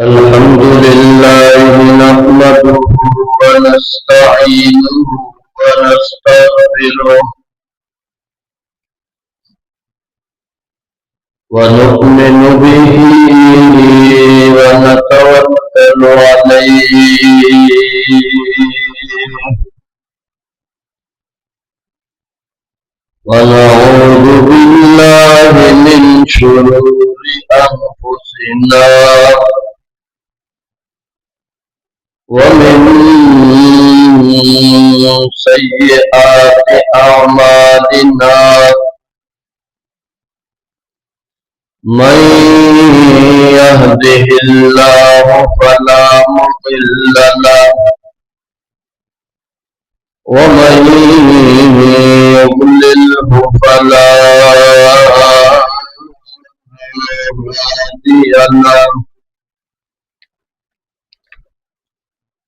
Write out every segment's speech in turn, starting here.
الحمد لله نحمده ونستعينه ونستغفره ونؤمن به ونتوكل عليه ونعوذ بالله من شرور أنفسنا ومن سيئات أعمالنا من يهده الله فلا مضل له ومن يضلله فلا هادي له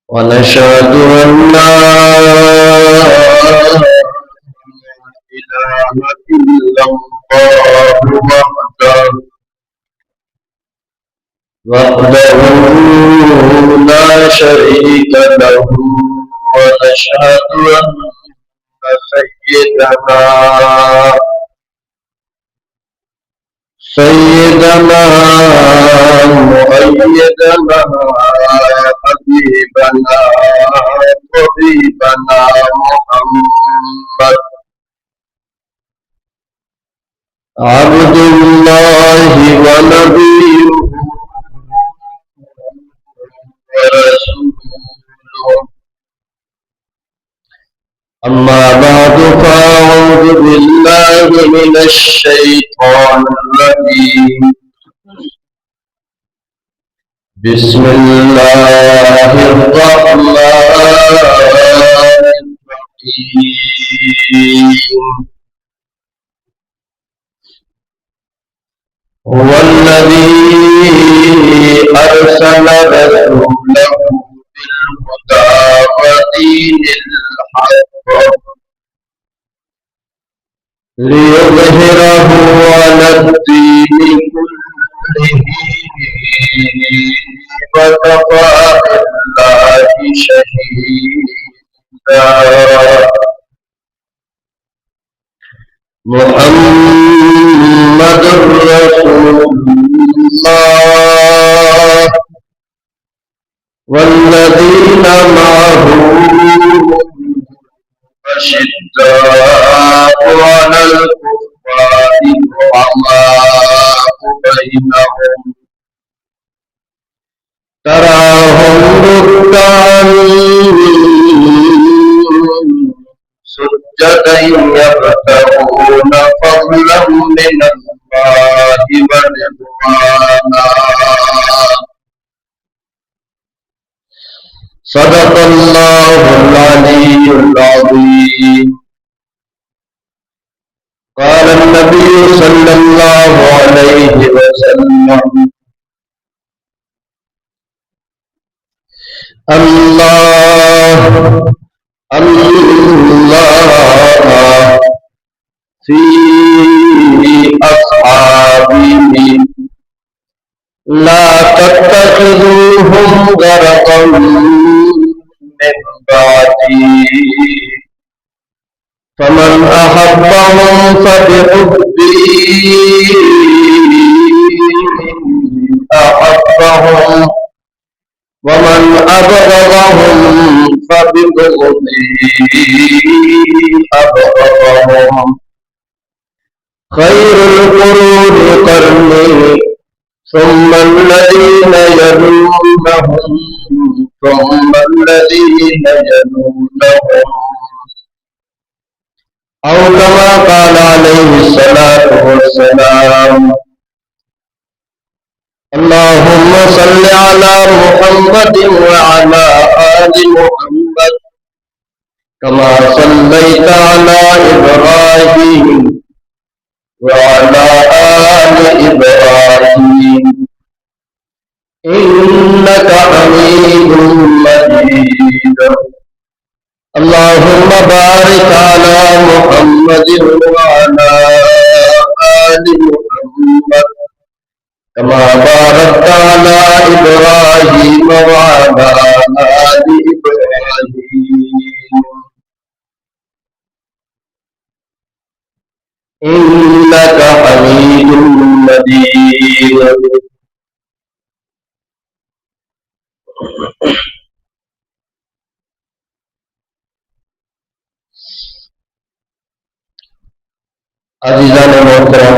ونشهد أن لا إله إلا الله وحده لا شريك له ونشهد أن سيدنا مؤيدنا حبيبنا طبيبنا محمد عبد الله ونبيه ورسوله أما بعد فأعوذ بالله من الشيطان الرجيم بسم الله الرحمن الرحيم هو الذي أرسل رسوله بالهدى ودين الحق ليظهره على الدين كله وكفى بالله شهيدا محمد رسول الله والذين معه أشداء على الكفار رحماء بينهم تراهم ركعا سجدا يبتغون فضلا من الله ورضوانا صدق الله العلي العظيم قال النبي صلى الله عليه وسلم الله الله في أصحابه لا تتخذوهم غرضا من بعدي فمن أحبهم فبحبي أحبهم ومن أبغضهم فببغضي أبغضهم خير القرون قرني ثم الذين يلونهم ثم الذين يلونهم أو كما قال عليه الصلاة والسلام اللهم صل على محمد وعلى آل محمد كما صليت على إبراهيم وعلى آل إبراهيم إنك حميد مجيد اللهم بارك على محمد وعلى آل محمد كما باركت على إبراهيم وعلى آل إبراهيم إنك حميد مجيد. عزیزان محترم،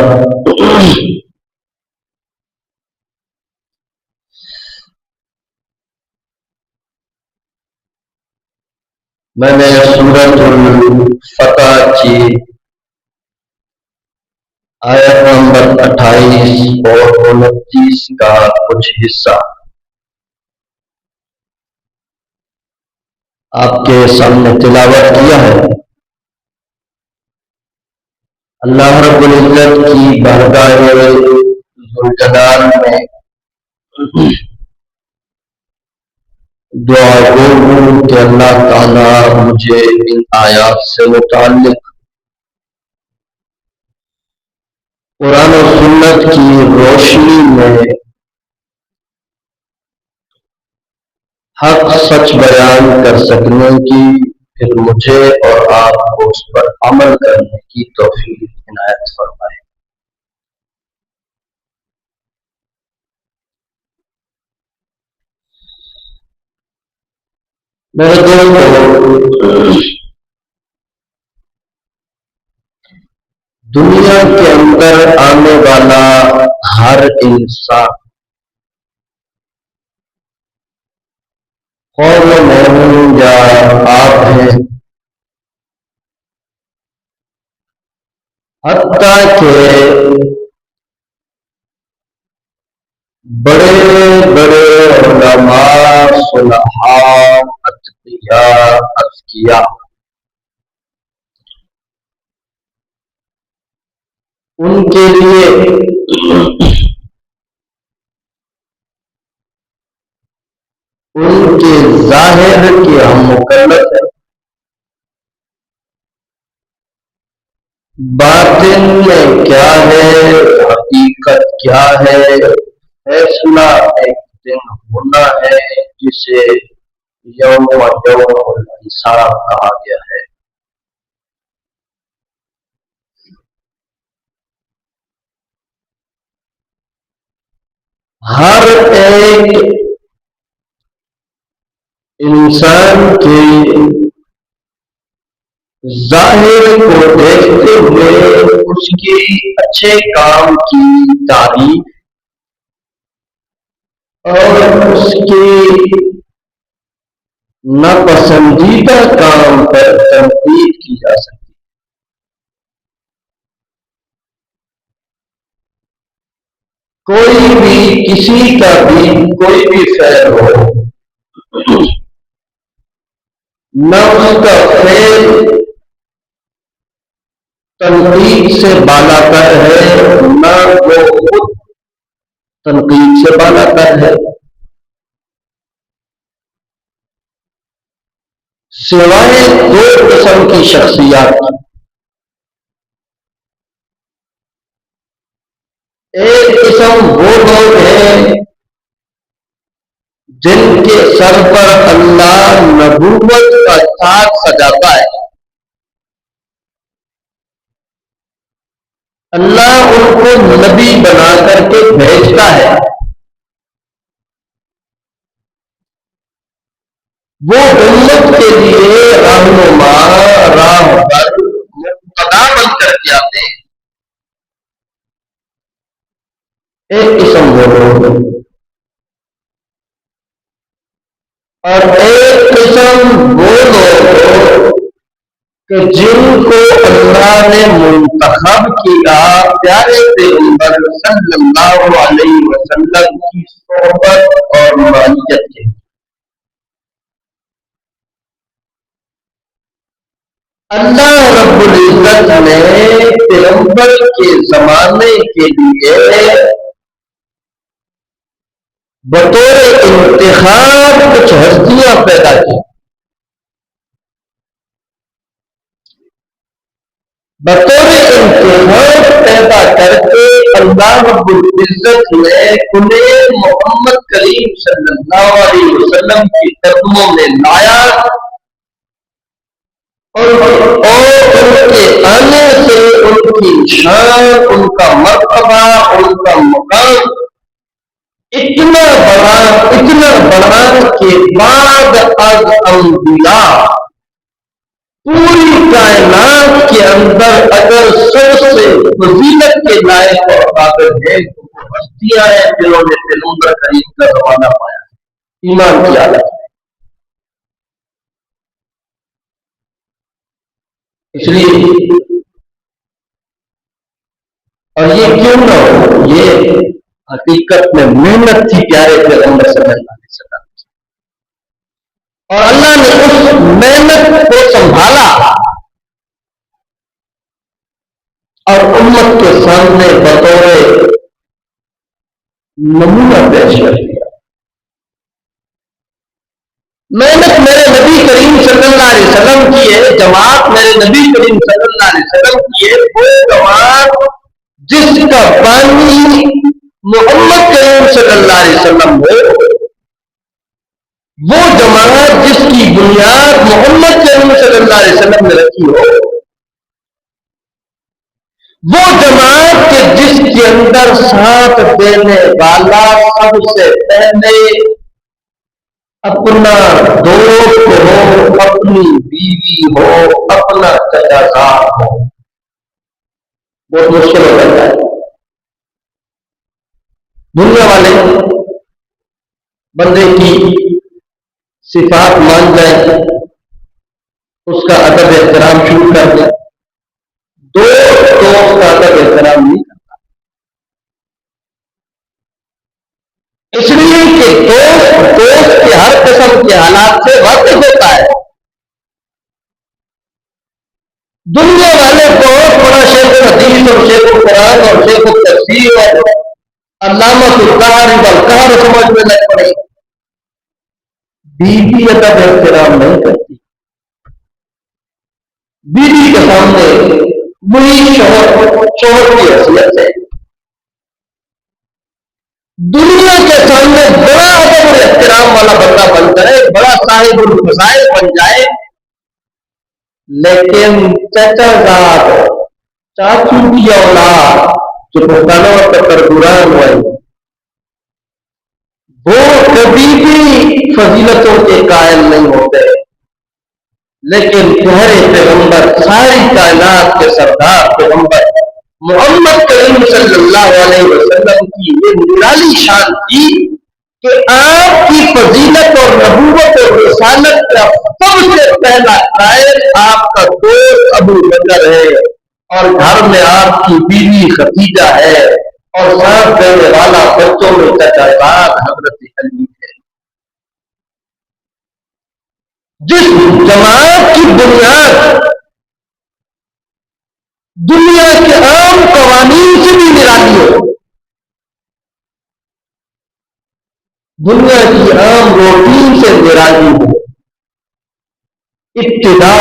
میں نے سورۃ الفتح کی آیت نمبر 28 اور 29 کا کچھ حصہ آپ کے سامنے تلاوت کیا ہے۔ اللہ رب العزت کی بارگاہ ذوالجلال میں دعا گو ہوں کہ اللہ تعالیٰ مجھے ان آیات سے متعلق قرآن و سنت کی روشنی میں حق سچ بیان کر سکنے کی، پھر مجھے اور آپ کو اس پر عمل کرنے کی توفیق عنایت فرمائے۔ میرے دوستو، دنیا کے اندر آنے والا ہر انسان قوم میں یا آپ ہیں، حتیٰ کہ بڑے بڑے علماء، صلحاء، اتقیاء، اذکیاء، ان کے لیے ان کے ظاہر کے ہم مکلف ہیں، باطن میں کیا ہے، حقیقت کیا ہے، فیصلہ ایک دن ہونا ہے جسے یوم الحساب کہا گیا ہے۔ ہر ایک انسان کے ظاہر کو دیکھتے ہوئے اس کی اچھے کام کی تعریف اور اس کی ناپسندیدہ کام پر تنقید کی جا سکتی ہے۔ کوئی بھی کسی کا بھی کوئی بھی فعل ہو، نہ اس کا فعل تنقید سے بالا تر ہے، نہ وہ خود تنقید سے بالا تر ہے، سوائے دو قسم کی شخصیات۔ ایک قسم وہ لوگ ہیں جن کے سر پر اللہ نبوت کا تاج سجاتا ہے، اللہ ان کو نبی بنا کر کے بھیجتا ہے، وہ امت کے لیے رہنما، راہبر، مقتدا بن کر کے آتے ہیں۔ ایک قسم وہ لوگ، اور ایک قسم وہ لوگ کہ جن کو اللہ نے منتخب کیا پیارے پیغمبر صلی اللہ علیہ وسلم کی صحبت اور معیت کے۔ اللہ رب العزت نے پیغمبر کے زمانے کے لیے بطور انتخاب کچھ ہستیاں پیدا کی، بطور انتخاب پیدا کر کے اللہ رب العزت نے انہیں محمد کریم صلی اللہ علیہ وسلم کے قدموں میں لایا اور ان کے آنے سے ان کی شان، ان کا مرتبہ، ان کا مقام اتنا بڑا کہ بعد از انبیاء پوری کائنات کے اندر اگر سب سے فضیلت کے لائق اور قابل ہے تو وہ ہستیاں ہیں جنہوں نے پیغمبر کریم کا زمانہ پایا ایمان کی حالت میں۔ اس لیے اور یہ کیوں نہ ہو، یہ حقیقت میں محنت تھی پیارے پیغمبر صلی اللہ علیہ وسلم، اور اللہ نے اس محنت کو سنبھالا اور امت کے سامنے بطور نمونہ پیش کر دیا۔ محنت میرے نبی کریم صلی اللہ علیہ وسلم کی ہے، جماعت میرے نبی کریم صلی اللہ علیہ وسلم کی ہے، وہ جماعت جس کا بانی محمد کریم صلی اللہ علیہ وسلم ہو، وہ جماعت جس کی بنیاد محمد کریم صلی اللہ علیہ وسلم نے رکھی ہو، وہ جماعت کے جس کے اندر ساتھ دینے والا سب سے پہلے اپنا دوست ہو، اپنی بیوی ہو، اپنا چچا صاحب ہو، بہت مشکل ہو جاتا ہے۔ دنیا والے بندے کی صفات مان جائیں، اس کا ادب احترام شروع کر دیں، دوست کا ادب احترام نہیں کرتا، اس لیے کہ دوست کے ہر قسم کے حالات سے واقف ہوتا ہے۔ دنیا والے بہت بڑا شیخ الحدیث اور شیخ القرآن اور شیخ التفسیر اور علامہ القاری والقہر سمجھنے لگ پڑے، بیوی ادب احترام نہیں کرتی، بیوی کے سامنے وہی شوہر کی حیثیت ہے، دنیا کے سامنے بڑا ادب اور احترام والا بندہ بن جائے، بڑا صاحب المسائل بن جائے، لیکن چچا زاد چاچو کی اولاد جو پختانوں پر تربوران ہوئے، وہ کبھی بھی فضیلتوں کے قائل نہیں ہوتے، لیکن پیارے پیغمبر، ساری کائنات کے سردار پیغمبر محمد کریم صلی اللہ علیہ وسلم کی یہ نرالی شان تھی کہ آپ کی فضیلت اور نبوت اور رسالت کا سب سے پہلا قائل آپ کا دوست ابو بکر ہے، اور گھر میں آپ کی بیوی خدیجہ ہے، اور ساتھ دینے والا بچوں میں چچا زاد حضرت علی ہے۔ جس جماعت کی بنیاد دنیا کے عام قوانین سے بھی نرالی ہو، دنیا کی عام روٹین سے نرالی ہو، ابتدا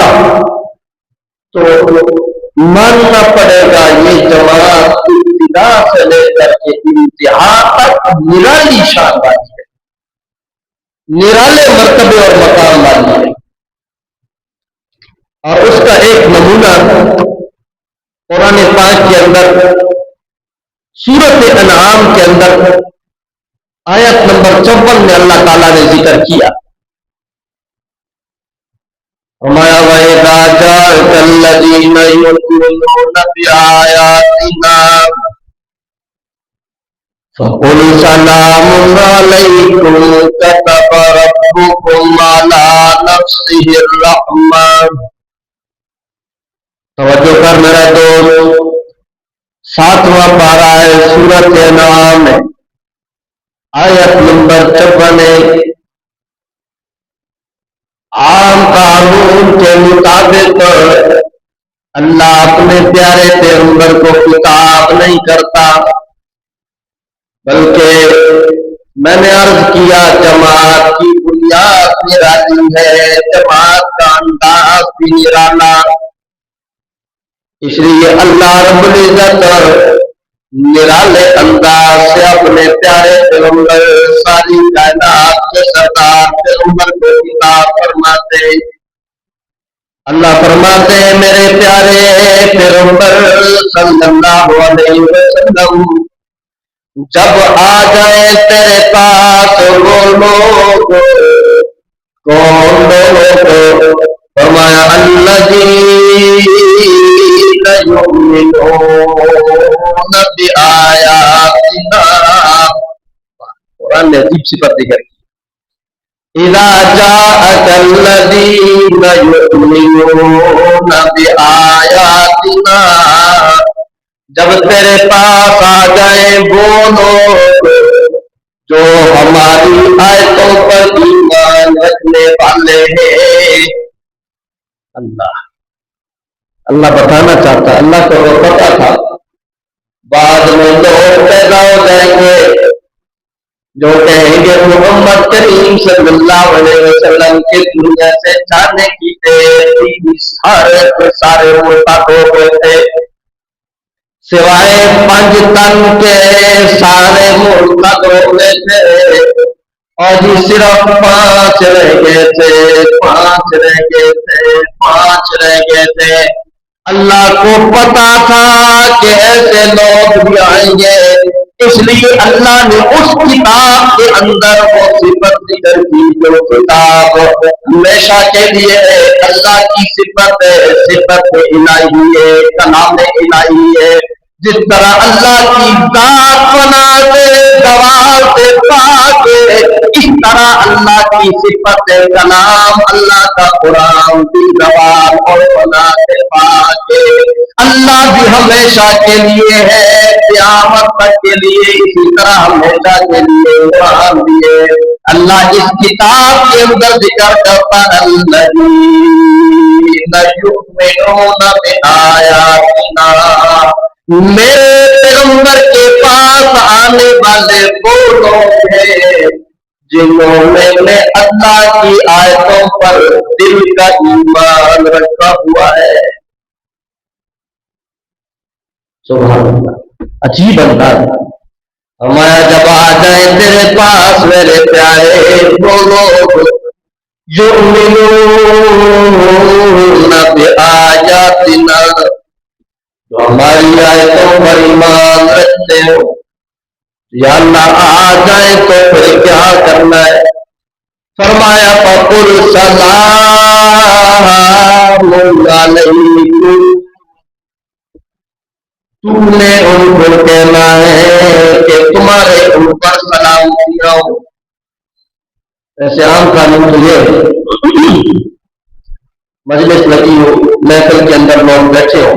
تو ماننا پڑے گا یہ جماعت ابتدا سے لے کر کے انتہا تک نرالی شان والی ہے، نرالے مرتبے اور مقام والی ہے۔ اور اس کا ایک نمونہ قرآن پاک کے اندر سورۃ انعام کے اندر آیت نمبر 54 میں اللہ تعالیٰ نے ذکر کیا، فرمایا وَإِذَا جَاءَكَ الَّذِينَ يُؤْمِنُونَ بِآيَاتِنَا فَقُلْ سَلَامٌ عَلَيْكُمْ كَتَبَ رَبُّكُمْ عَلَى نَفْسِهِ الرَّحْمَةَ۔ توجہ کر میرا دوست، 7واں پارہ ہے سورۃ انعام میں، آیت نمبر 54۔ عام قانون کے مطابق اللہ اپنے پیارے پیغمبر کو خطاب نہیں کرتا، بلکہ میں نے عرض کیا جماعت کی بنیاد نرالی ہے، جماعت کا انداز بھی نرالا، اس لیے اللہ رب العزت نرالے انداز سے اپنے پیارے پیغمبر ساری کائنات کے سردار پیغمبر کو خطاب فرماتے اللہ فرماتے میرے پیارے پیغمبر صلی اللہ علیہ وسلم جب آ جائیں تیرے پاس وہ لوگ کون لوگ فرمایا الذین یؤمنون بآیاتنا قرآن نے عجیب صفت ذکر کی اذا جاءك الذین یؤمنون بآیاتنا جب تیرے پاس آ جائیں وہ لوگ جو ہماری آیتوں پر ایمان رکھنے والے ہیں اللہ بتانا چاہتا اللہ کو وہ پتا تھا بعد میں لوگ پیدا ہو جائیں گے جو کہیں گے محمد کریم صلی اللہ علیہ وسلم کی دنیا سے جانے کی دیر سارے مرتد ہو گئے تھے سوائے 5 تن کے سارے مرتد ہو گئے تھے اور جی صرف 5 رہ گئے تھے 5 رہ گئے تھے اللہ کو پتا تھا کہ ایسے لوگ بھی آئیں گے اس لیے اللہ نے اس کتاب کے اندر وہ صفت ذکر کی جو کتاب ہمیشہ کے لیے اللہ کی صفت الہی ہے کلام الہی ہے جس طرح اللہ کی ذات بنا دے دوال سے پاک اس طرح اللہ کی صفت کلام اللہ کا قرآن بھی دوال اور بنا دے پاک اللہ بھی ہمیشہ کے لیے ہے قیامت تک کے لیے اسی طرح ہمیشہ کے لیے قرآن بھی ہے اللہ اس کتاب کے اندر ذکر کرتا الذین یؤمنون بآیاتنا میرے پیغمبر کے پاس آنے والے وہ لوگ ہیں جنہوں نے اللہ کی آیتوں پر دل کا ایمان رکھا ہوا ہے سبحان اللہ عجیب انداز ہمارا جب آ جائیں تیرے پاس میرے پیارے وہ لوگ یؤمنون بآیاتنا جو ہماری آیتوں پر ایمان رکھتے ہو یا اللہ آ جائے تو پھر کیا کرنا ہے فرمایا فقل سلام علیکم تم نے ان کو کہنا ہے کہ تمہارے اوپر سلام کیا ہو ایسے عام قانون تو یہ مجلس لگی ہو محفل کے اندر لوگ بیٹھے ہو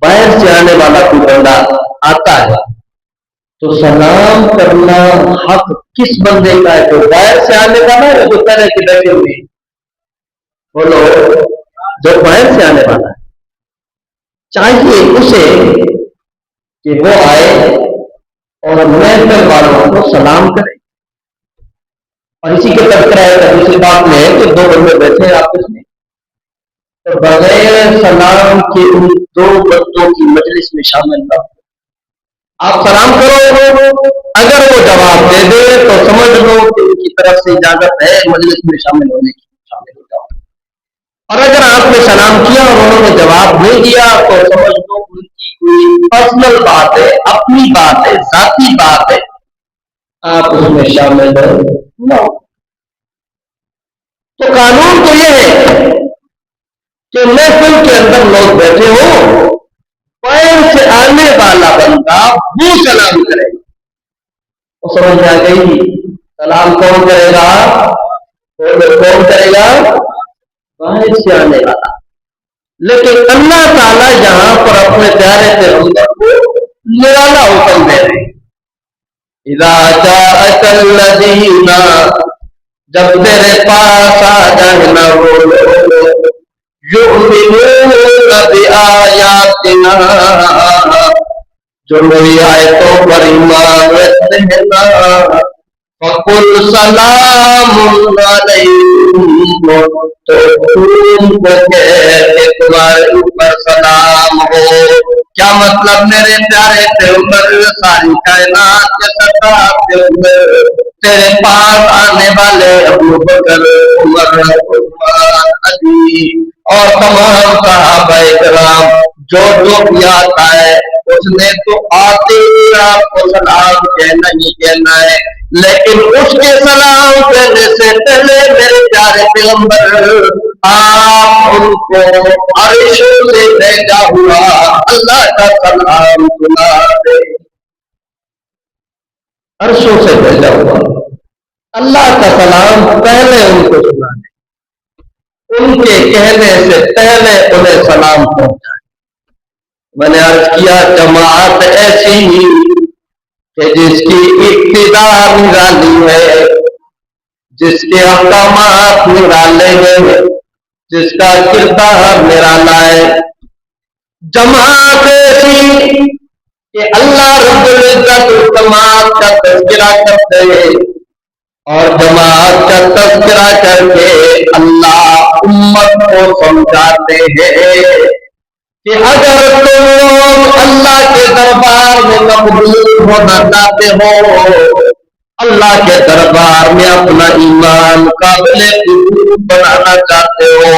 باہر سے آنے والا کوئی بندہ آتا ہے تو سلام کرنا حق کس بندے کا ہے جو باہر سے آنے والا ہے جو طرح کے بیٹھے ہوئے بولو جو باہر سے آنے والا ہے چاہیے اسے کہ وہ آئے اور محفل والوں کو سلام کرے اور اسی کے تذکرہ ہے دوسری بات میں ہے کہ 2 بندے بیٹھے ہیں آپس میں تو بغیر سلام کے ان 2 بندوں کی مجلس میں شامل نہ آپ سلام کرو اگر وہ جواب دے دے تو سمجھ لو کہ ان کی طرف سے اجازت ہے مجلس میں شامل ہونے کی شامل ہو جاؤ اور اگر آپ نے سلام کیا اور انہوں نے جواب نہیں دیا تو سمجھ لو ان کی کوئی پرسنل بات ہے اپنی بات ہے ذاتی بات ہے آپ اس میں شامل نہ ہو تو قانون تو یہ ہے کہ محفل کے اندر لوگ بیٹھے ہو پیر سے آنے والا بندہ وہ سلام کرے گا وہ سمجھ میں آ گئی سلام کون کرے گا کون کرے گا باہر سے آنے والا لیکن اللہ تعالیٰ یہاں پر اپنے پیارے پیغمبر کو نرالا حکم دے رہے ہیں اذا جاءك الذین جب تیرے پاس آ جائیں وہ لوگ یؤمنون بآیاتنا جو میری آیتوں پر ایمان رکھتے ہیں فقل سلام علیکم تو تم کو کہے کہ تمہارے اوپر سلام ہو کیا مطلب میرے پیارے پیغمبر ساری کائنات کے سردار پیغمبر تیرے پاس آنے والے ابو بکر عمر عثمان علی اور تمام صحابہ کرام جو بھی آتا ہے اس نے تو آتے ہی آپ کو سلام کہنا ہی کہنا ہے، لیکن اس کے سلام کہنے سے پہلے میرے پیارے پیغمبر آپ ان کو عرش سے بھیجا ہوا اللہ کا سلام سنا دے، عرشوں سے بھیجا ہوا اللہ کا سلام پہلے ان کو سنا دے، ان کے کہنے سے پہلے انہیں سلام پہنچا۔ میں نے عرض کیا جماعت ایسی ہی کہ جس کی ابتدا نرالی ہے، جس کے احکامات نرالے ہیں، جس کا کردار نرالا ہے، جماعت ایسی کہ اللہ رب العزت جماعت کا تذکرہ کرتے ہیں اور جماعت کا تذکرہ کر کے اللہ امت کو سمجھاتے ہیں کہ اگر تم اللہ کے دربار میں مقبول ہونا چاہتے ہو، اللہ کے دربار میں اپنا ایمان قابل قبول بنانا چاہتے ہو،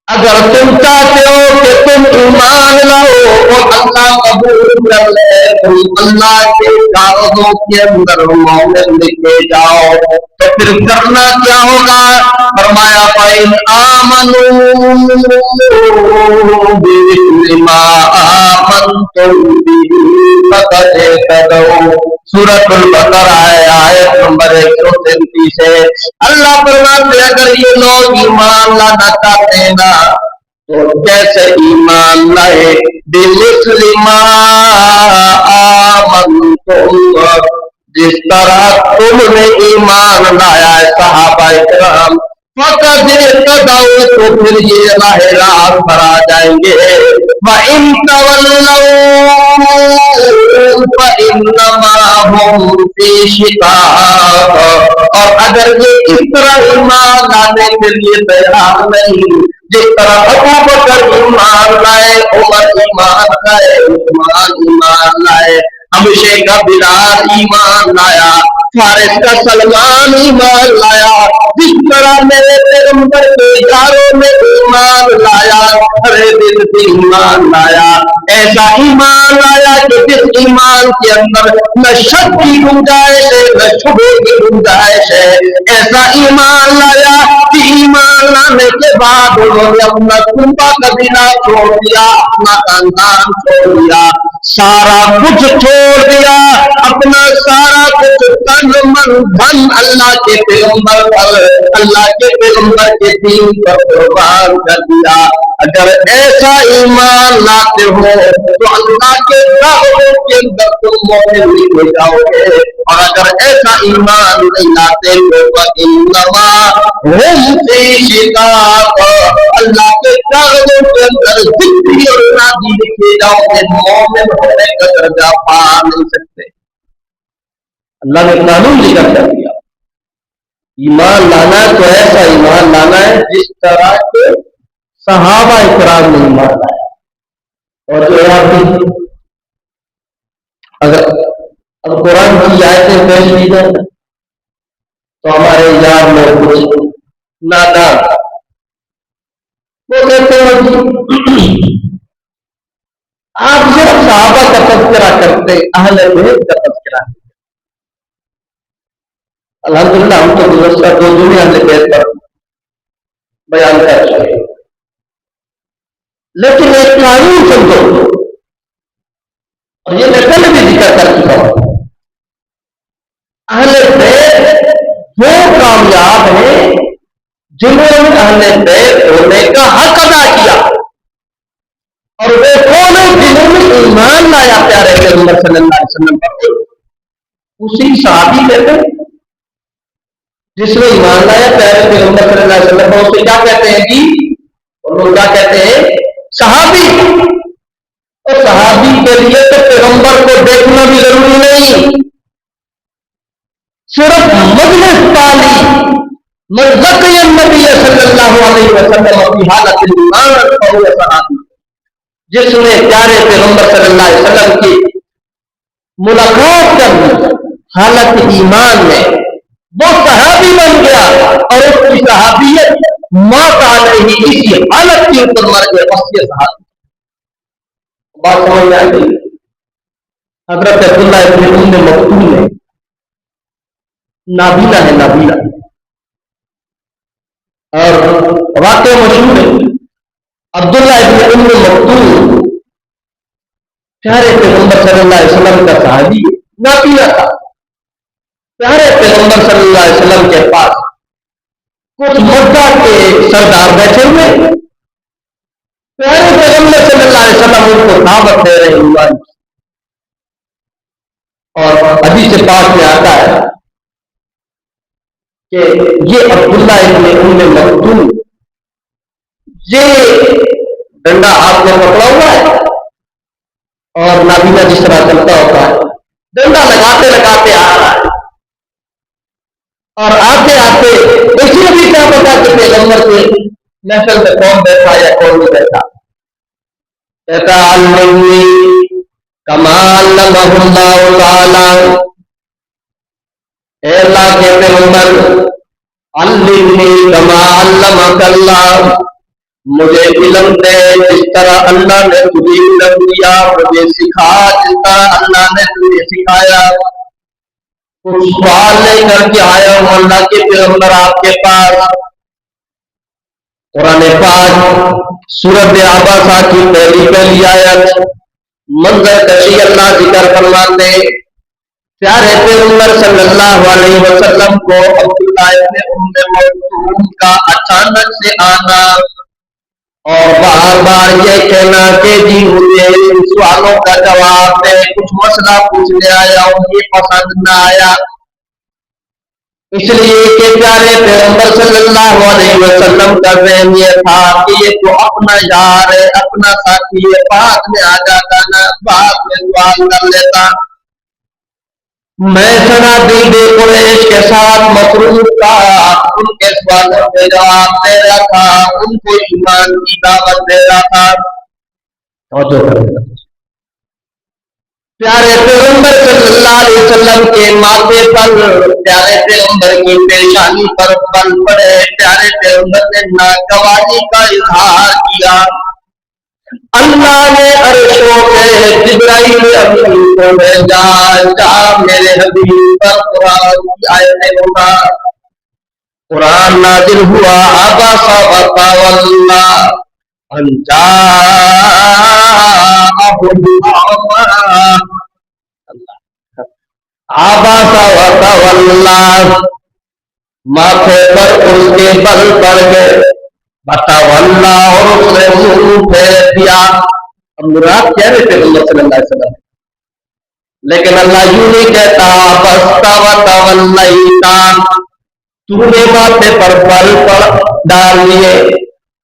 اگر تم چاہتے ہو کہ تم ایمان لاؤ اور اللہ قبول کر لے، تم اللہ کے کاغذوں کے اندر مومن لکھے جاؤ، تو پھر کرنا کیا ہوگا؟ فرمایا فَإِنْ آمَنُوا بِمِثْلِ مَا آمَنْتُمْ بِهِ فَقَدِ اهْتَدَوْا۔ سورۃ البقرہ آیت نمبر 133 ہے۔ اللہ فرماتے ہیں اگر یہ لوگ ایمان لانا چاہتے ہیں نا تو کیسے ایمان لائے؟ بِمِثْلِ مَا آمَنْتُمْ، جس طرح تم نے ایمان لایا ہے صحابہ کرام، فقط اہتدوا، تو پھر یہ راہ راست پر آ جائیں گے۔ وَإِن تَوَلَّوْا فَإِنَّمَا هُمْ فِي شِقَاقٍ، اور اگر یہ اس طرح ایمان لانے کے لیے تیار نہیں جس طرح ابو بکر ایمان لائے، عمر ایمان لائے، عثمان ایمان لائے، حبشے کا بلال ایمان لایا، فارس کا سلمان ایمان لایا، جس طرح میرے پیغمبر کے یاروں نے ایمان لایا، ہر دل سے ایمان لایا، ایسا ایمان لایا کہ جس ایمان کے اندر نہ شک کی گنجائش ہے نہ شبہ کی گنجائش ہے، ایسا ایمان لایا کہ ایمان لانے کے بعد انہوں نے اپنا کنبہ قبیلہ چھوڑ دیا، اپنا خاندان چھوڑ دیا، سارا کچھ چھوڑ دیا، اپنا سارا کچھ تن من دھن اللہ کے پیغمبر پر، اللہ کے پیغمبر کے دین پر قربان کر دیا۔ اگر ایسا ایمان لاتے ہو تو اللہ کے دعووں کے اندر تم مومن ہو جاؤ گے، اور اگر ایسا ایمان نہیں لاتے تو فَإِنَّمَا هُمْ فِي شِقَاقٍ، اللہ کے کاغذوں کے اندر ذکری اور نادی لکھے جاؤ گے، مومن ہونے کا درجہ پا نہیں سکتے۔ اللہ نے قانون لکھا کر دیا، ایمان لانا تو ایسا ایمان لانا ہے جس طرح کے صحابہ اکرام نے ایمان لایا۔ اور جو ہے اگر قرآن کی آیتیں پیش کی جائیں تو ہمارے یار میں کچھ نادان وہ کہتے ہیں آپ صرف صحابہ کا تذکرہ کرتے، اہل بیت کا تذکرہ نہیں۔ الحمدللہ ہم تو گزشتہ 2 دن اہل بیت پر بیان کر چکے، لیکن ایک قانون سمجھو، اور یہ میں پہلے بھی ذکر کر چکا ہوں، اہل بیت وہ کامیاب ہیں جنہوں نے اہل بیت ہونے کا حق ادا کیا، اور وہ کون ہے جنہوں نے ایمان لایا پیارے پیغمبر صلی اللہ علیہ وسلم پر؟ اسی صحابی کہتے ہیں جس نے ایمان لایا پیارے پیغمبر صلی اللہ علیہ وسلم پر، اسے کیا کہتے ہیں جی؟ اور لوگ کیا کہتے ہیں؟ صحابی۔ اور صحابی کے لیے تو پیغمبر کو دیکھنا بھی ضروری نہیں، صرف مجلس تالی من لقی النبی صلی اللہ علیہ وسلم فی حالت الایمان فہو صحابی، جس نے پیارے پیغمبر صلی اللہ علیہ وسلم کی ملاقات کر حالت ایمان میں، وہ صحابی بن گیا اور اس کی صحابیت موت آ رہی اسی حالت کے اوپر مر گئے. وصیت صحابی بات سمجھ میں آ گئی. حضرت عبداللہ ابن ام مکتوم ہے، نابینا ہے، نابینا، اور واقعہ مشہور ہے. عبداللہ ابن ام مکتوم پیارے پیغمبر صلی اللہ علیہ وسلم کا صحابی نابینا تھا. پیارے پیغمبر صلی اللہ علیہ وسلم کے پاس کچھ مکہ کے سردار بیٹھے ہوئے، پیارے پیغمبر صلی اللہ علیہ وسلم ان کو دعوت دے رہے ایمان کی. اور حدیث پاک میں آتا ہے کہ یہ عبداللہ ابن ام مکتوم یہ ڈنڈا ہاتھ میں پکڑا ہوا ہے اور نابینا جس طرح چلتا ہوتا ہے ڈنڈا لگاتے لگاتے آ رہا ہے. اور آتے آتے اسی بھی کیا پتا کہ پیغمبر کے محفل میں کون بیٹھا یا کون نہیں بیٹھا. کہتا علمنی کما علمہ اللہ تعالی، اے اللہ کے پیغمبر علمنی کما علمک اللہ، مجھے علم دے جس طرح اللہ نے تجھے علم دیا، مجھے سکھا جس طرح اللہ نے تجھے سکھایا. کچھ سوال لے کر کے آیا ہوں اللہ کے پیغمبر آپ کے پاس. قرآن پاک سورۃ عباسہ کی پہلی آیت منظر کشی اللہ ذکر فرماتے پیارے پیغمبر صلی اللہ علیہ وسلم کو عبداللہ ابن ام مکتوم کا اچانک سے آنا اور بار بار یہ کہنا کہ جی مجھے ان سوالوں کا جواب دے، کچھ مسئلہ پوچھنے آیا ہوں، یہ پسند نہ آیا. اس لیے کہ پیارے پیغمبر صلی اللہ علیہ وسلم کا ذہن یہ تھا کہ یہ تو اپنا یار ہے، اپنا ساتھی ہے، بعد میں آ جاتا نا، بعد میں سوال کر لیتا. میں سنا دل قریش کے ساتھ مصروف تھا، ان کے سوالوں کے جواب دے رہا تھا، ان کو ایمان کی دعوت دے رہا تھا. پیارے پیغمبر صلی اللہ علیہ وسلم کے ماتھے پر، پیارے پیغمبر کی پیشانی پر بل پڑے. پیارے پیغمبر نے ناگواری کا اظہار کیا. اللہ نے عرشوں پہ جبرائیل امین کو بھیجا، جا میرے حبیب پر قرآن کی آیتیں ہوگا. قرآن نازل ہوا. عبس وتولی ان جاءہ الاعمى، عبس وتولی، ماتھے پر اس کے بل پڑ گئے. بتولا، اور اس نے منہ پھیر دیا. اب مراد کہہ رہے تھے اللہ صلی اللہ علیہ وسلم، لیکن اللہ یوں نہیں کہتا بستا وتولیتا، تو نے ماتھے پر بل پر ڈال لیے،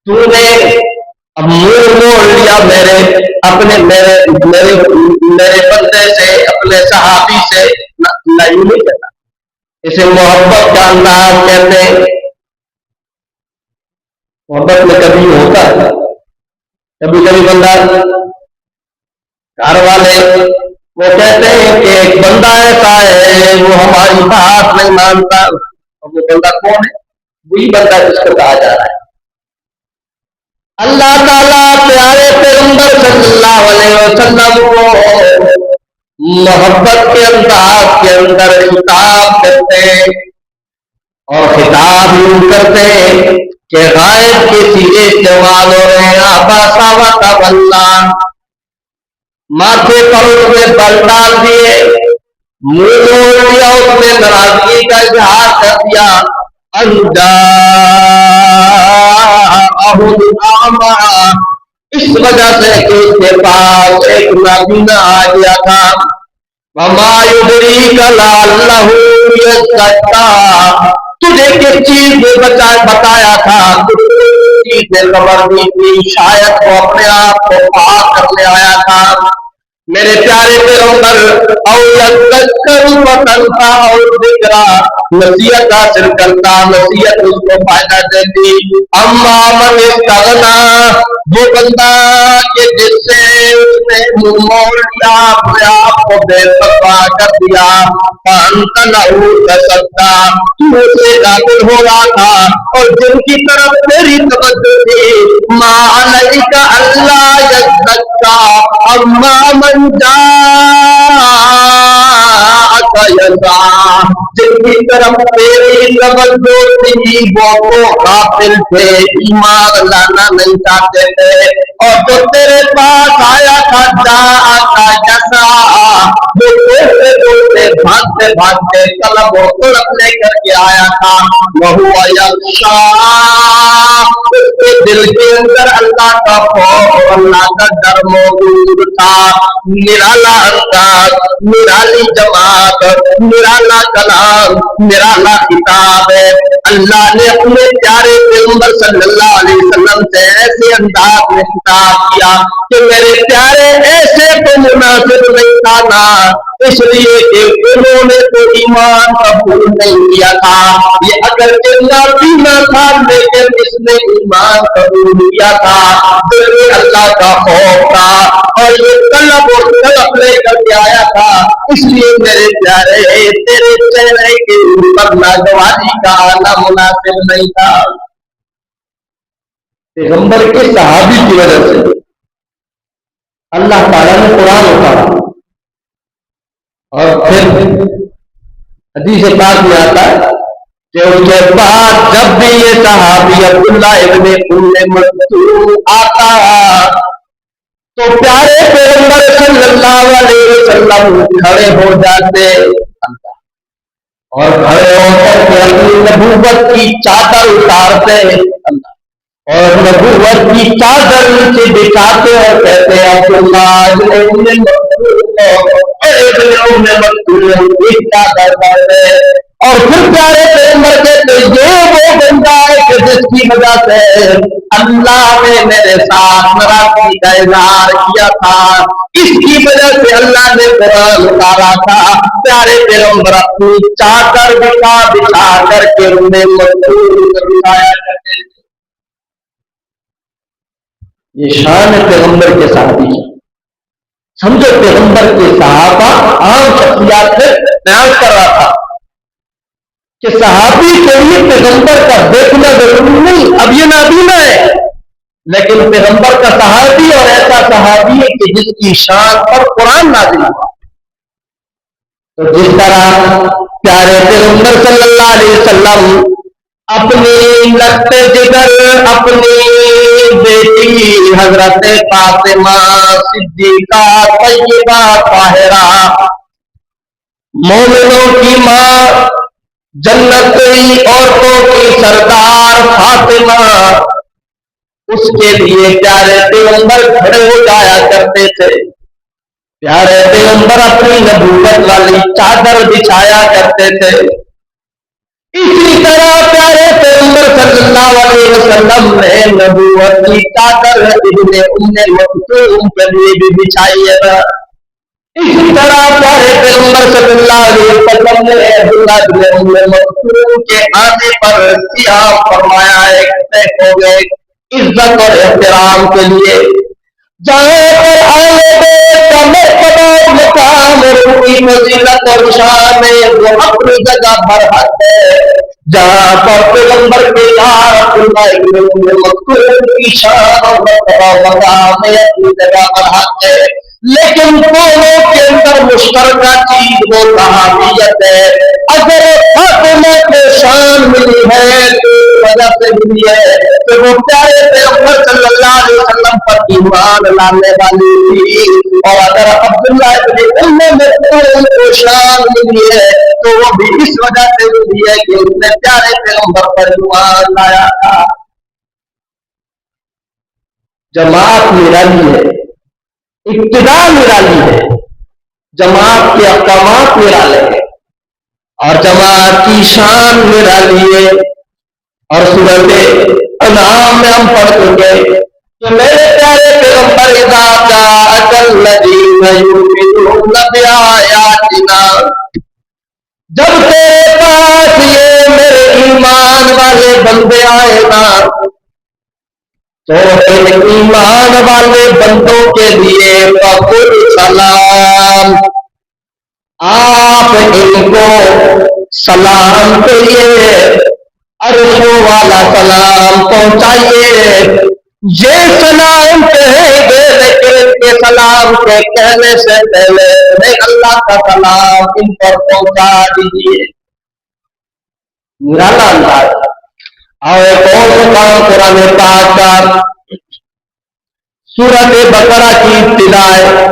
تو نے منہ موڑ لیا میرے بندے سے، اپنے صحابی سے. اللہ یوں نہیں کہتا، اسے محبت کا انداز کہتے ہیں. محبت میں کبھی ہوتا ہے، کبھی کبھی بندہ گھر والے وہ کہتے ہیں کہ ایک بندہ ایسا ہے وہ ہماری بات نہیں مانتا، اور وہ بندہ کون ہے؟ وہی بندہ جس کو کہا جا رہا ہے. اللہ تعالیٰ پیارے پیغمبر صلی اللہ علیہ وسلم کو محبت کے انداز کے اندر خطاب کرتے اور خطاب یوں کرتے کہ غائب کے سیدھے استعمال ہو رہے ہیں. عبس وتولی، ماتھے پر اس نے بل ڈال دیے، منہ موڑ دیا، اس نے ناراضگی کا اظہار کر دیا. ان جاءہ الاعمى، اس وجہ سے کہ اس کے پاس ایک نابینا آ گیا تھا. وما يدريك لعله يزكى، تجھے کس چیز نے بتایا تھا، چیز نے خبر دی تھی، شاید وہ اپنے آپ کو پاک کرنے آیا تھا. میرے پیارے پیغمبر او یذکر فتنفعہ الذکریٰ، نصیحت حاصل کرتا، نصیحت اس کو فائدہ دیتی۔ اما من استغنا، وہ بندہ کہ جس سے اس نے منہ موڑ لیا، اپنے آپ کو بے پرواہ کر دیا، فانت لہو تصدی، تو اسے غافل ہو رہا تھا اور جن کی طرف تیری توجہ تھی، ما علیک اللہ یزکا، اما من جاءک یسعی، جن کی طرف تیری توجہ تھی وہ غافل تھے، ایمان لانا نہیں چاہتے تھے، اور جو تیرے پاس آیا تھا جاءک یسعی، وہ دوڑتے دوڑتے بھاگتے بھاگتے طلب و طلب لے کر کے آیا تھا، وہو یخشی، اس کے دل کے اندر اللہ کا خوف، اللہ کا ڈر موجود تھا۔ نرالا انداز، نرالی جماعت، نرالا کلام، نرالا کتاب ہے۔ اللہ نے اپنے پیارے پیغمبر صلی اللہ علیہ وسلم سے ایسے انداز میں خطاب کیا کہ میرے پیارے ایسے تو مناسب نہیں تھا نا، اس لیے کہ انہوں نے تو ایمان قبول نہیں کیا تھا، یہ اگر نابینا تھا لیکن اس نے ایمان قبول کیا تھا، دل میں اللہ کا خوف تھا اور یہ طلب اور طلب لے کر کے آیا تھا، اس لیے میرے پیارے تیرے چہرے کے اوپر ناگواری کا آنا مناسب نہیں تھا۔ پیغمبر کے صحابی کی وجہ سے اللہ تعالیٰ نے قرآن اتارا، اور پھر حدیث پاک میں آتا ہے کہ اس کے بعد جب بھی یہ صحابی عبداللہ ابن ام مکتوم آتا تو پیارے پیغمبر صلی اللہ علیہ وسلم کھڑے ہو جاتے اور کھڑے ہو کر کے اپنی نبوت کی چادر اتارتے اور نبوت کی چادر نیچے بچھاتے اور کہتے ہیں عبداللہ ابن ام مکتوم کی چادر ڈالتے، اور پھر پیارے پیغمبر کہتے یہ وہ بندہ ہے کہ جس کی وجہ سے اللہ نے میرے ساتھ ناراضگی کا اظہار کیا تھا، اس کی وجہ سے اللہ نے قرآن اتارا تھا۔ پیارے پیغمبر اپنی چادر بچھا کر کے انہیں مکتوم کو بچھایا کرتے تھے۔ یہ شان ہے پیغمبر کے صحابی کی۔ سمجھو پیغمبر کے صحابہ عام شخصیات سے بیان کر رہا تھا کہ صحابی کے لیے پیغمبر کا دیکھنا ضروری نہیں، اب یہ نابینا ہے لیکن پیغمبر کا صحابی اور ایسا صحابی ہے کہ جس کی شان پر قرآن نازل ہوا۔ تو جس طرح پیارے پیغمبر صلی اللہ علیہ وسلم اپنی لخت جگر اپنی بیٹی حضرت فاطمہ صدیقہ طیبہ طاہرہ مومنوں کی ماں جنتی عورتوں کی سردار فاطمہ، اس کے لیے پیارے پیغمبر کھڑے ہو جایا کرتے تھے، پیارے پیغمبر اپنی نبوت والی چادر بچھایا کرتے تھے۔ اسی طرح پیارے پیغمبر صلی اللہ علیہ وسلم نے نبوت کی چادر ابن ام مکتوم کے لیے بھی بچھائی ہے۔ اسی طرح پیارے پیغمبر صلی اللہ علیہ وسلم نے عبداللہ ابن ام مکتوم کے آنے پر سیاہ فرمایا ہے ہو گئے عزت اور احترام کے لیے، جہاں پر آنے کا مرتبہ مقام اور کی فضیلت اور شان ہے وہ اپنی جگہ پر حق ہے، جہاں پر پیغمبر کے یار عبداللہ ابن ام مکتوم کی شان اور مرتبہ مقام ہے اپنی جگہ پر حق ہے، لیکن دونوں کے اندر مشترکہ چیز وہ صحابیت ہے۔ اگر فاطمہ کو شان ملی ہے تو وجہ سے ملی ہے کہ وہ پیارے پیغمبر صلی اللہ علیہ وسلم پر ایمان لانے والی تھی، اور اگر عبداللہ ابن ام مکتوم کو شان ملی ہے تو وہ بھی اس وجہ سے ملی ہے کہ اس نے پیارے پیغمبر پر ایمان لایا تھا۔ جماعت نرالی ہے، ابتدا نرالی ہے، جماعت کے احکامات نرالے ہیں اور جماعت کی شان نرالی ہے۔ اور سورۃ انعام میں ہم پڑھ چکے کہ میرے پیارے پیغمبر اذا جاءک الذین یؤمنون بآیاتنا، جب تیرے پاس والے بندے آئے نا تو ان ایمان والے بندوں کے لیے فقل سلام، آپ ان کو سلام کہیے، عرشوں والا سلام پہنچائیے۔ یہ سلام کہیں گے لیکن ان کے سلام کے کہنے سے پہلے انہیں اللہ کا سلام ان پر پہنچا دیجیے۔ نرالا انداز۔ اور ایک اور مقام قرآن پاک کا سورۃ بقرہ کی ابتدا ہے،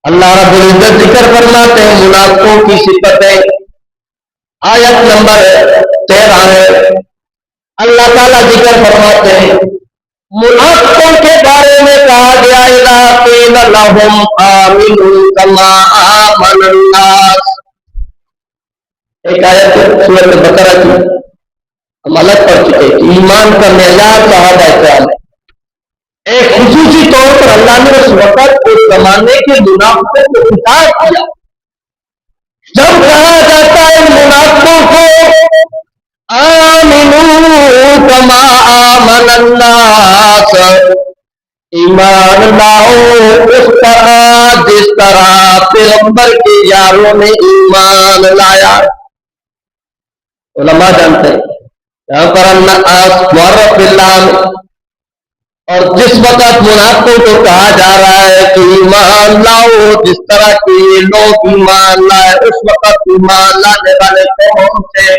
اللہ رب العزت ذکر فرماتے ہیں منافقوں کی صفتیں، آیت نمبر 13 ہے۔ اللہ تعالیٰ ذکر فرماتے ہیں منافقوں کے بارے میں کہا گیا اذا قیل لهم آمنوا کما آمن الناس۔ ایک آیت سورۃ بقرہ کی ہم الگ پڑھ چکے کہ ایمان کا معیار صحابہ کرام ہے۔ ایک خصوصی طور پر اللہ نے اس وقت اس زمانے کے منافقوں کو خطاب کیا۔ جب کہا جاتا ہے منافقوں کو آمنوا کما آمن الناس، ایمان لاؤ اس طرح جس طرح پیغمبر کے یاروں نے ایمان لایا۔ علماء جانتے ہیں یہاں پر الناس معرف باللہ، اور جس وقت منافقوں کو کہا جا رہا ہے کہ ایمان لاؤ جس طرح کے لوگ ایمان لائے، اس وقت ایمان لانے والے کون تھے؟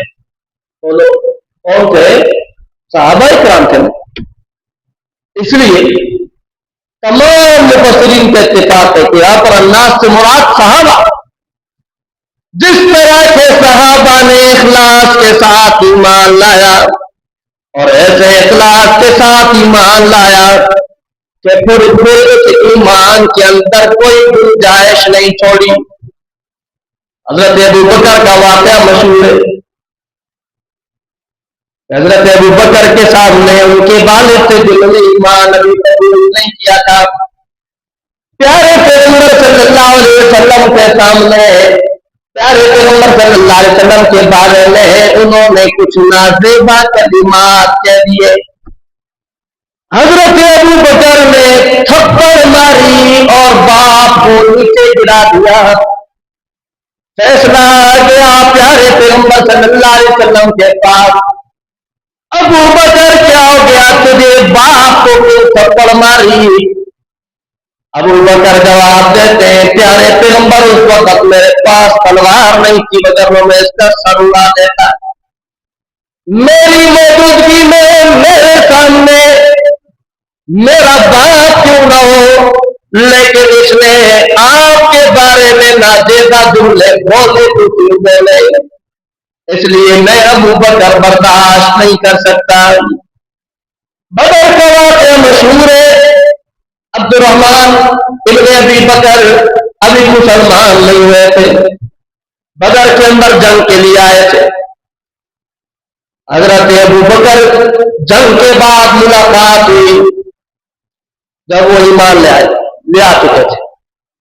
کون تھے؟ صحابہ کرام تھے۔ اس لیے تمام مفسرین کا اتفاق ہے کہ یہاں پر الناس سے مراد صحابہ، جس طرح کے صحابہ نے اخلاص کے ساتھ ایمان لایا اور ایسے اخلاص کے ساتھ ایمان لایا کہ پھر اس ایمان کے اندر کوئی گنجائش نہیں چھوڑی۔ حضرت ابو بکر کا واقعہ مشہور ہے۔ حضرت ابو بکر کے سامنے ان کے والد سے جنہوں نے ایمان ابھی قبول نہیں کیا تھا، پیارے پیغمبر صلی اللہ علیہ وسلم کے سامنے پیارے پیغمبر صلی اللہ علیہ وسلم کے بارے میں انہوں نے کچھ نازیبا کلمات کہہ دیے۔ حضرت ابو بکر نے تھپڑ ماری اور باپ کو نیچے گرا دیا۔ فیصلہ آ گیا پیارے پیغمبر صلی اللہ علیہ وسلم کے پاس، ابو بکر کیا ہو گیا تجھے باپ کو کیوں تھپڑ ماری؟ ابو بکر جواب دیتے ہیں پیارے پیغمبر اس وقت میرے پاس تلوار نہیں تھی مگر میں اس کا سر اڑا دیتا، میری موجودگی میں میرے سامنے میرا باپ کیوں نہ ہو، لیکن اس نے آپ کے بارے میں ناجائز جملے بولے تو کیوں بولے، اس لیے میں ابو بکر برداشت نہیں کر سکتا۔ بدر کا واقعہ مشہور ہے۔ عبد الرحمن ابن ابی بکر ابھی مسلمان نہیں ہوئے تھے، بدر کے اندر جنگ کے لیے آئے تھے۔ حضرت ابو بکر جنگ کے بعد ملاقات ہوئی، جب وہ ایمان لے آ چکے تھے،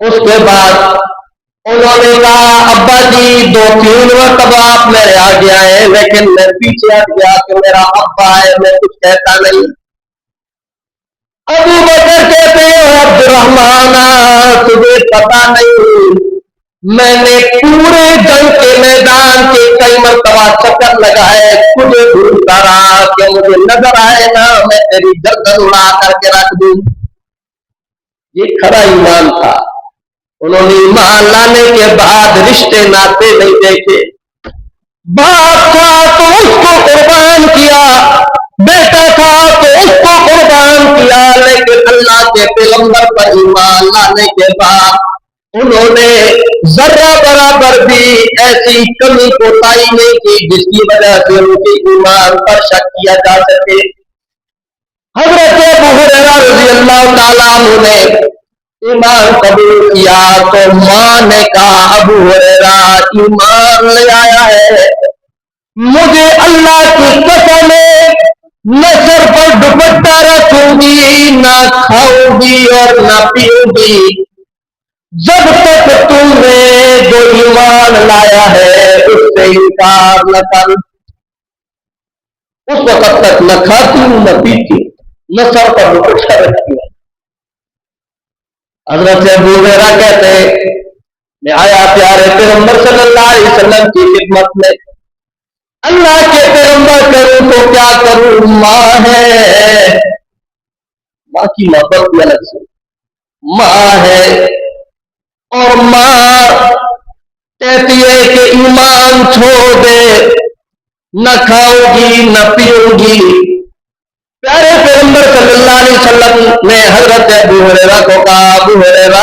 اس کے بعد انہوں نے کہا ابا جی 2-3 مرتبہ آپ میرے آگے آئے لیکن میں پیچھے ہٹ گیا کہ میرا ابا ہے میں کچھ کہتا نہیں۔ ابو بکر کہتے ہیں عبد الرحمن تجھے پتا نہیں میں نے پورے جنگ کے میدان کے کئی مرتبہ چکر لگائے، تجھے ڈھونڈتا رہا کہ مجھے نظر آئے نا میں تیری گردن اڑا کر کے رکھ دوں۔ یہ کھڑا ایمان تھا۔ انہوں نے ایمان لانے کے بعد رشتے ناطے نہیں دیکھے، باپ تھا تو اس کو قربان کیا، بیٹا تھا تو اس کو قربان کیا، لیکن اللہ کے پیغمبر پر ایمان لانے کے بعد انہوں نے ذرہ برابر بھی ایسی کمی کوتاہی نہیں کی جس کی وجہ سے ان کے ایمان پر شک کیا جا سکے۔ حضرت ابو ہریرہ رضی اللہ تعالیٰ عنہ نے ایمان قبول کیا تو ماں نے کہا ابو ہریرہ ایمان لے آیا ہے، مجھے اللہ کی قسم ہے نہ سر پر دوپٹہ رکھوں گی نہ کھاؤں گی اور نہ پیوں گی جب تک تم نے جو ایمان لایا ہے اس سے انکار نہ کر۔ اس وقت تک نہ کھاتی ہوں نہ پیتی ہوں، نہ سر پر دوپٹہ رکھتی ہوں۔ حضرت ابو ہریرہ کہتے ہیں میں آیا پیارے پیغمبر صلی اللہ علیہ وسلم کی خدمت میں، اللہ کے پیغمبر کروں تو کیا کروں، ماں ہے، ماں کی محبت بھی الگ سے، ماں ہے اور ماں کہتی ہے کہ ایمان چھوڑ دے، نہ کھاؤ گی نہ پیوں گی۔ پیارے پیغمبر صلی اللہ علیہ وسلم نے حضرت ابو ہریرہ کو کہا ابو ہریرہ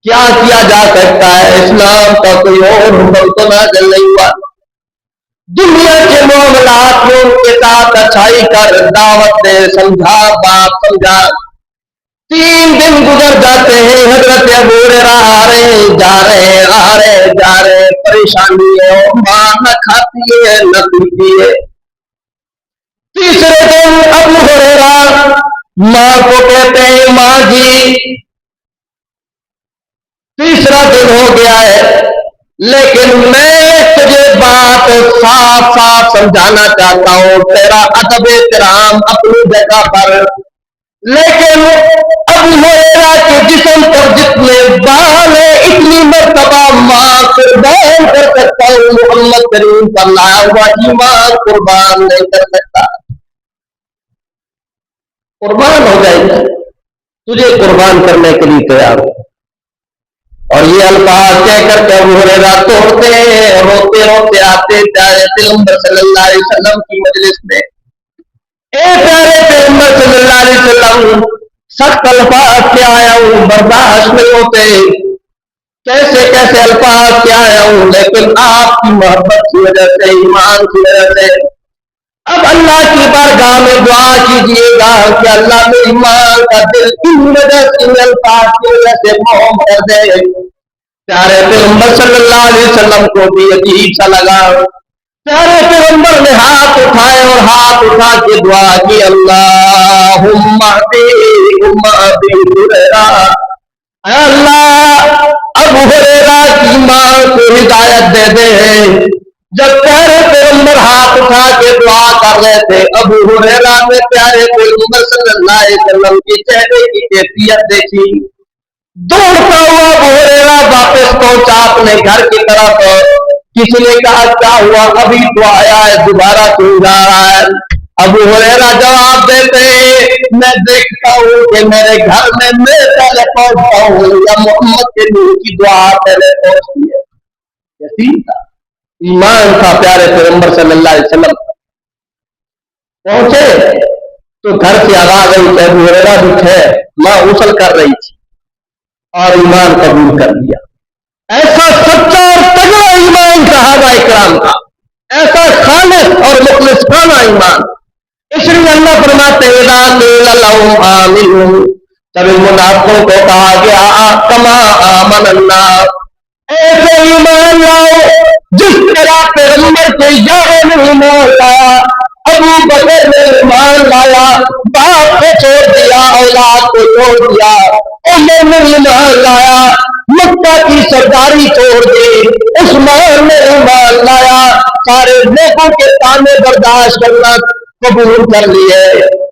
کیا کیا جا سکتا ہے، اسلام کا کوئی اور حکم تو نازل نہیں ہوا، دنیا کے معاملات میں ان کے ساتھ اچھائی کر دعوت دے، سمجھا بات سمجھا۔ 3 دن گزر جاتے ہیں، حضرت ابو ہریرہ آ رہے جا رہے آ رہے جا رہے، پریشانی ہے اور ماں نہ کھاتی ہے نہ پیتی ہے۔ تیسرے دن ابو ہریرہ ماں کو کہتے ہیں ماں جی تیسرا دن ہو گیا ہے لیکن میں تجھے بات صاف صاف سمجھانا چاہتا ہوں، تیرا ادب احترام اپنی جگہ پر، لیکن ابو ہریرہ کے جسم پر جتنے بال ہیں اتنی مرتبہ ماں قربان کر سکتا ہوں، محمد کریم پر لایا ہوا ایمان قربان نہیں کر سکتا۔ قربان ہو جائے گا، تجھے قربان کرنے کے لیے تیار ہو۔ اور یہ الفاظ کہہ کر کے ابو ہریرہ توڑتے روتے روتے آتے پیارے پیغمبر صلی اللہ علیہ وسلم کی مجلس میں۔ اے پیارے پیغمبر صلی اللہ علیہ وسلم سخت الفاظ کے آیا ہوں، برداشت نہیں ہوتے، کیسے کیسے الفاظ کے آیا ہوں، لیکن آپ کی محبت کی وجہ سے، ایمان کی وجہ سے اب اللہ کی بارگاہ میں دعا کیجیے گا کہ اللہ میں ایمان کا دل ان وجہ سے الفاظ کی وجہ سے محروم کر دے۔ پیارے پیغمبر صلی اللہ علیہ وسلم کو بھی عجیب سا لگا، پیارے پیغمبر نے ہاتھ اٹھائے اور ہاتھ اٹھا کے دعا کی اللہم اہدیہم ابی ہریرہ، اے اللہ ابو ہریرہ کی ماں کو ہدایت دے دے۔ جب پیارے پیغمبر ہاتھ اٹھا کے دعا کر رہے تھے، ابو ہریرہ نے پیارے پیغمبر صلی اللہ علیہ وسلم کی چہرے کی کیفیت دیکھی، دوڑتا ہوا ابو ہریرہ واپس پہنچا اپنے گھر کی طرف۔ کسی نے کہا کیا ہوا، ابھی تو آیا ہے دوبارہ کیوں جا رہا ہے؟ ابو ہریرہ جواب دیتے میں دیکھتا ہوں کہ میرے گھر میں میں پہلے پہنچتا ہوں یا محمد کے نور کی دعا پہلے پہنچتی ہے۔ یقین تھا، ایمان تھا پیارے پیغمبر صلی اللہ علیہ وسلم۔ پہنچے تو گھر سے آواز آئی کہ ابو ہریرہ بھی تھے، ماں غسل کر رہی تھی اور ایمان قبول کر لیا۔ ایسا سچا اور تگڑا ایمان صحابہ اکرام کا، ایسا خالص اور مخلصانہ ایمان۔ اس لیے اللہ فرماتے ہیں اذا قیل لهم آمنوا، جب ان منافقوں کو کہا گیا کما آمن الناس، ایسے ایمان لاؤ جس طرح پیغمبر سے یار نے ایمان لایا، ابو بکر نے ایمان لایا، باپ کو چھوڑ دیا، اولاد کو چھوڑ دیا، عمر نے ایمان لایا، مکہ کی سرداری چھوڑ دی، عثمان نے ایمان لایا، سارے لوگوں کے تانے برداشت کرنا قبول کر لیے۔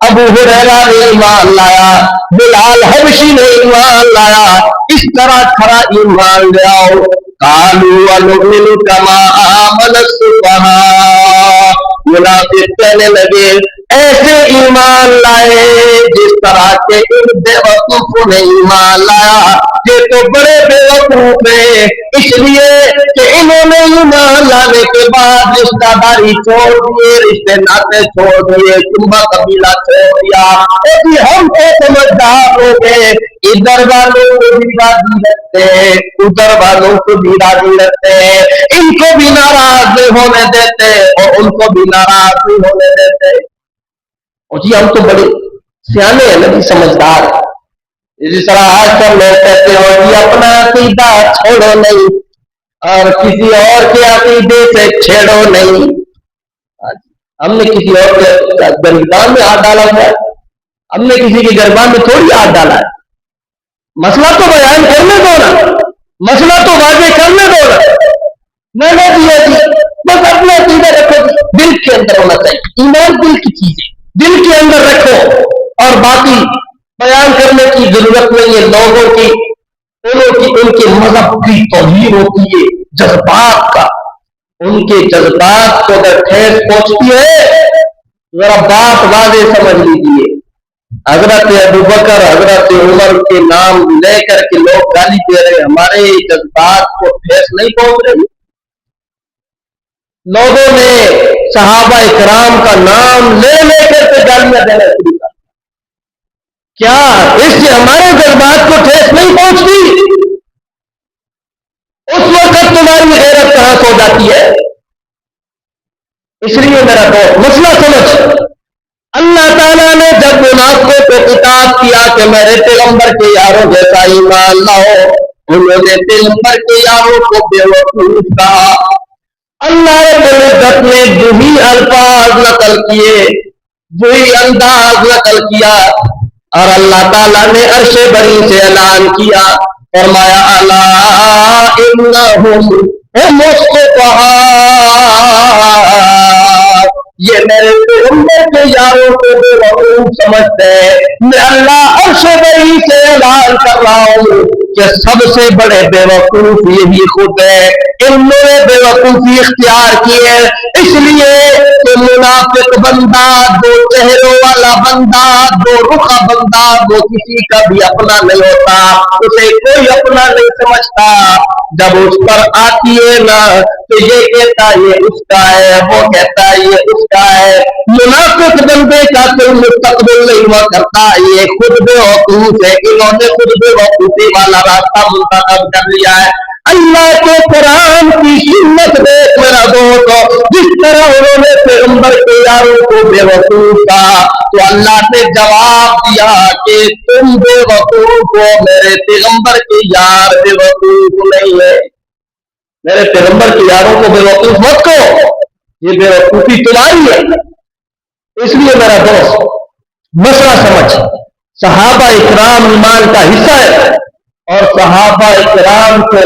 ابو ہریرہ نے ایمان لایا، بلال حبشی نے ایمان لایا، اس طرح کھڑا ایمان لے آؤ۔ قالوا ونؤمن كما آمن السفهاء، منافق کہنے لگے ایسے ایمان لائے جس طرح کے ان بے وقوفوں نے ایمان لایا، یہ تو بڑے بے وقوف ہیں، اس لیے کہ انہوں نے ایمان لانے کے بعد رشتہ داری چھوڑ دیے، رشتے ناطے چھوڑ دیے، کنبہ قبیلہ چھوڑ دیا، اور ہم تو سمجھدار ہو گئے، ادھر والوں کو بھی راضی رکھتے ہیں، ادھر والوں کو بھی راضی رکھتے ہیں، ان کو بھی ناراض نہیں ہونے دیتے اور ان کو بھی ناراض نہیں ہونے دیتے۔ اور جی ہم تو بڑے سیانے ہیں نا جی، سمجھدار ہیں۔ اسی طرح آج کل لوگ کہتے ہو جی اپنا عقیدہ چھوڑو نہیں اور کسی اور کے عقیدے سے چھیڑو نہیں۔ ہم نے کسی اور کے گربان میں ہاتھ ڈالا ہوا ہے؟ ہم نے کسی کے گربان میں تھوڑی ہاتھ ڈالا ہے۔ مسئلہ تو بیان کرنے دو نا، مسئلہ تو واضح کرنے دو نا۔ میں نے دیا جی بس اپنا عقیدہ رکھو، دل کے اندر ہونا چاہیے. ایمان دل کی چیز ہے, دل کے اندر رکھو. اور باقی بیان کرنے کی ضرورت نہیں ہے. لوگوں کی ان کے مذہب کی توہین ہوتی ہے, جذبات کا. ان کے جذبات کو اگر ٹھیس پہنچتی ہے, ذرا بات واضح سمجھ لیجیے. حضرت ابوبکر, حضرت عمر کے نام لے کر کے لوگ گالی دے رہے, ہمارے جذبات کو ٹھیس نہیں پہنچ رہی. لوگوں نے صحابہ کرام کا نام لے لے کر کے گالیاں دینا شروع کر. کیا اس سے ہمارے جذبات کو ٹھیس نہیں پہنچتی؟ اس وقت تمہاری غیرت کہاں سو جاتی ہے؟ اس لیے میرا دوست مسئلہ سمجھ. اللہ تعالیٰ نے جب منافقوں کو خطاب کیا کہ میرے پیغمبر کے یاروں جیسا ایمان لاؤ, انہوں نے پیغمبر کے یاروں کو بے وقوف کہا. اللہ رب العزت نے وہی الفاظ نقل کیے, وہی انداز نقل کیا, اور اللہ تعالیٰ نے عرش بری سے اعلان کیا, فرمایا الا انہم ہم الصفہاء, یہ میرے پیغمبر کے یاروں کو بے وقوف سمجھتے ہیں. میں اللہ عرش بری سے اعلان کر رہا ہوں کہ سب سے بڑے بے وقوف یہی خود ہے. انہوں نے بے وقوفی اختیار کی ہے, اس لیے کہ منافق بندہ, دو چہروں والا بندہ, دو رخا بندہ, وہ کسی کا بھی اپنا نہیں ہوتا, اسے کوئی اپنا نہیں سمجھتا. جب اس پر آتی ہے نا تو یہ کہتا یہ اس کا ہے, وہ کہتا یہ اس کا ہے. منافق بندے کا کوئی مستقبل نہیں ہوا کرتا, یہ خود بے وقوف ہے. انہوں نے خود بے وقوفی والا راستہ منتخب کر لیا ہے. اللہ کے قرآن کی سنت دیکھ میرا دوست, جس طرح انہوں نے پیغمبر کے یاروں کو بے وقوف کہا تو اللہ نے جواب دیا کہ تم بے وقوف ہو, میرے پیغمبر کے یار بے وقوف نہیں ہے. میرے پیغمبر کے یاروں کو بے وقوف مت کہو, یہ بے وقوفی تمہاری ہے. اس لیے میرا دوست مسئلہ سمجھ. صحابہ اکرام ایمان کا حصہ ہے, اور صحابہ اکرام کو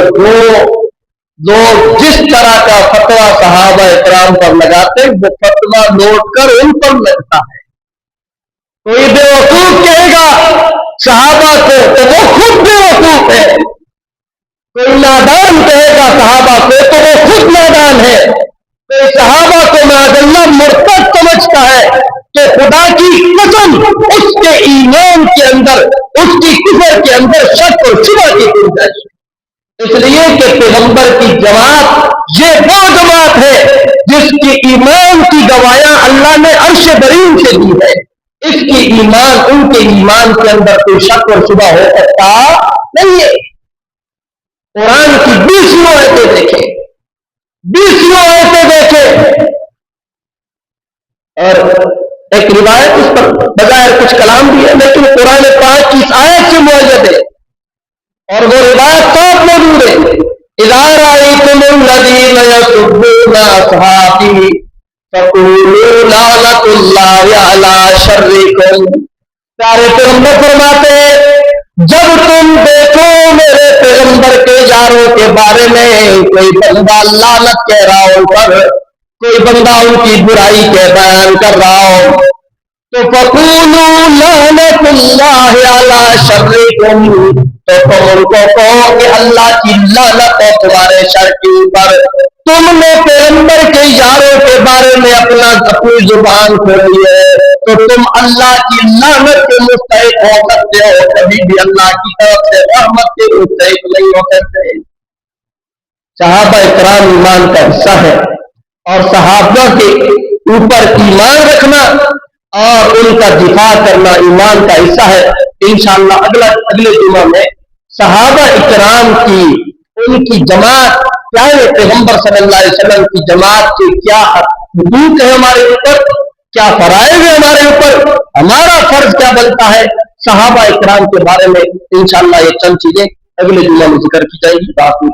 لوگ جس طرح کا فتویٰ صحابہ اکرام پر لگاتے وہ فتویٰ لوٹ کر ان پر لگتا ہے. کوئی بے وقوف کہے گا صحابہ کو تو وہ خود بے وقوف ہے, کوئی نادان کہے گا صحابہ کو تو وہ خود نادان ہے. کوئی صحابہ کو معاذ اللہ مرتد سمجھتا ہے تو خدا کی قسم اس کے ایمان کے اندر, اس کی کفر کے اندر شک اور شبہ کی گنجائش. اس لیے کہ پیغمبر کی جماعت یہ وہ جماعت ہے جس کی ایمان کی گواہیاں اللہ نے عرش برین سے دی ہے. اس کی ایمان, ان کے ایمان کے اندر کوئی شک اور شبہ ہو سکتا نہیں ہے. قرآن کی 20 آیتیں دیکھیں, 20 آیتیں دیکھیں, اور ایک روایت اس پر بغیر کچھ کلام بھی ہے, لیکن قرآن پاک کی اس آیت سے معید ہے, اور وہ روایت صاف موجود ہے. اذا رأيتم الذين يسبون أصحابي فقولوا لعنة الله على شركم. پیارے پیغمبر فرماتے ہیں جب تم دیکھو میرے پیغمبر کے یاروں کے بارے میں کوئی بندہ لعنت کہہ رہا ہو پر, کوئی بندہ ان کی برائی کے بیان کر رہا ہو, تو فقولوا لعنت اللہ علی شرکم, تو تم ان کو کہو کہ اللہ کی لعنت ہے تمہارے شر کے اوپر. تم نے پیغمبر کے یاروں کے بارے میں اپنی زبان کھولی ہے تو تم اللہ کی لعنت کے مستحق ہو سکتے ہو, کبھی بھی اللہ کی طرف سے رحمت کے مستحق نہیں ہو سکتے. صحابہ اکرام ایمان کا حصہ ہے, اور صحابہ کے اوپر ایمان رکھنا اور ان کا دفاع کرنا ایمان کا حصہ ہے. انشاءاللہ اگلے جمعہ میں صحابہ اکرام کی, ان کی جماعت کیا ہے, پیغمبر صلی اللہ علیہ وسلم کی جماعت کے کیا حقوق ہے ہمارے اوپر, کیا فرائض ہے ہمارے اوپر, ہمارا فرض کیا بنتا ہے, صحابہ اکرام کے بارے میں انشاءاللہ یہ چند چیزیں اگلے جمعہ میں ذکر کی جائے گی. باقی